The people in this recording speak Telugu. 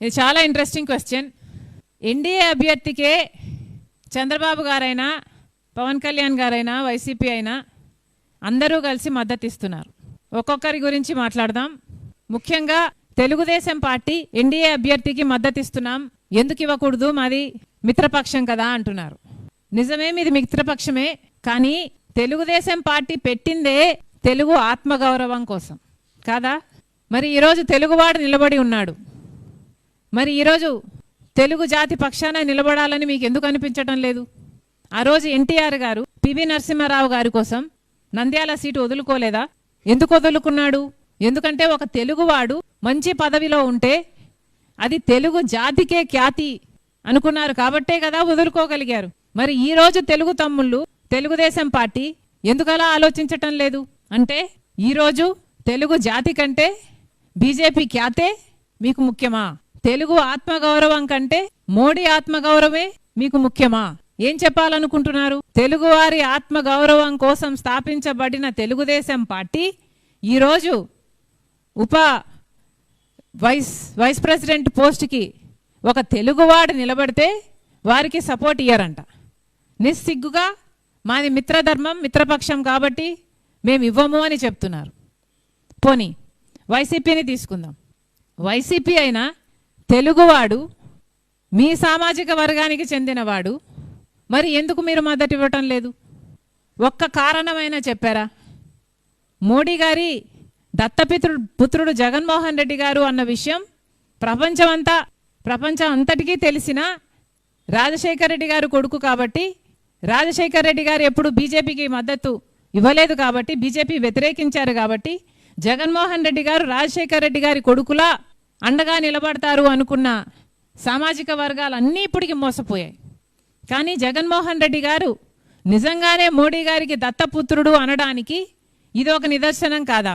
ఇది చాలా ఇంట్రెస్టింగ్ క్వశ్చన్. ఎన్డీఏ అభ్యర్థికే చంద్రబాబు గారైనా పవన్ కళ్యాణ్ గారైనా వైసీపీ అయినా అందరూ కలిసి మద్దతు ఇస్తున్నారు. ఒక్కొక్కరి గురించి మాట్లాడదాం. ముఖ్యంగా తెలుగుదేశం పార్టీ ఎన్డీఏ అభ్యర్థికి మద్దతు ఇస్తున్నాం, ఎందుకు ఇవ్వకూడదు, మాది మిత్రపక్షం కదా అంటున్నారు. నిజమే, మీది మిత్రపక్షమే. కానీ తెలుగుదేశం పార్టీ పెట్టిందే తెలుగు ఆత్మగౌరవం కోసం కాదా? మరి ఈరోజు తెలుగువాడు నిలబడి ఉన్నాడు. మరి ఈరోజు తెలుగు జాతి పక్షాన నిలబడాలని మీకు ఎందుకు అనిపించడం లేదు? ఆ రోజు ఎన్టీఆర్ గారు పివి నరసింహారావు గారి కోసం నంద్యాల సీటు వదులుకోలేదా? ఎందుకు వదులుకున్నాడు? ఎందుకంటే ఒక తెలుగువాడు మంచి పదవిలో ఉంటే అది తెలుగు జాతికే ఖ్యాతి అనుకున్నారు కాబట్టే కదా వదులుకోగలిగారు. మరి ఈరోజు తెలుగు తమ్ముళ్ళు తెలుగుదేశం పార్టీ ఎందుకలా ఆలోచించటం లేదు? అంటే ఈరోజు తెలుగు జాతి కంటే బీజేపీ ఖ్యాతే మీకు ముఖ్యమా? తెలుగు ఆత్మగౌరవం కంటే మోడీ ఆత్మగౌరవమే మీకు ముఖ్యమా? ఏం చెప్పాలనుకుంటున్నారు? తెలుగువారి ఆత్మగౌరవం కోసం స్థాపించబడిన తెలుగుదేశం పార్టీ ఈరోజు వైస్ ప్రెసిడెంట్ పోస్ట్కి ఒక తెలుగువాడు నిలబడితే వారికి సపోర్ట్ ఇయ్యారంట. నిస్సిగ్గుగా మాది మిత్రధర్మం, మిత్రపక్షం కాబట్టి మేము ఇవ్వము అని చెప్తున్నారు. పోనీ వైసీపీని తీసుకుందాం. వైసీపీ అయినా తెలుగువాడు, మీ సామాజిక వర్గానికి చెందినవాడు, మరి ఎందుకు మీరు మద్దతు ఇవ్వటం లేదు? ఒక్క కారణమైనా చెప్పారా? మోడీ గారి పుత్రుడు జగన్మోహన్ రెడ్డి గారు అన్న విషయం ప్రపంచం అంతటికీ తెలిసిన రాజశేఖర్ రెడ్డి గారు కొడుకు కాబట్టి, రాజశేఖర్ రెడ్డి గారు ఎప్పుడు బీజేపీకి మద్దతు ఇవ్వలేదు కాబట్టి, బీజేపీ వ్యతిరేకించారు కాబట్టి, జగన్మోహన్ రెడ్డి గారు రాజశేఖర్ రెడ్డి గారి కొడుకులా అండగా నిలబడతారు అనుకున్న సామాజిక వర్గాలన్నీ ఇప్పటికి మోసపోయాయి. కానీ జగన్మోహన్ రెడ్డి గారు నిజంగానే మోడీ గారికి దత్తపుత్రుడు అనడానికి ఇది ఒక నిదర్శనం కాదా?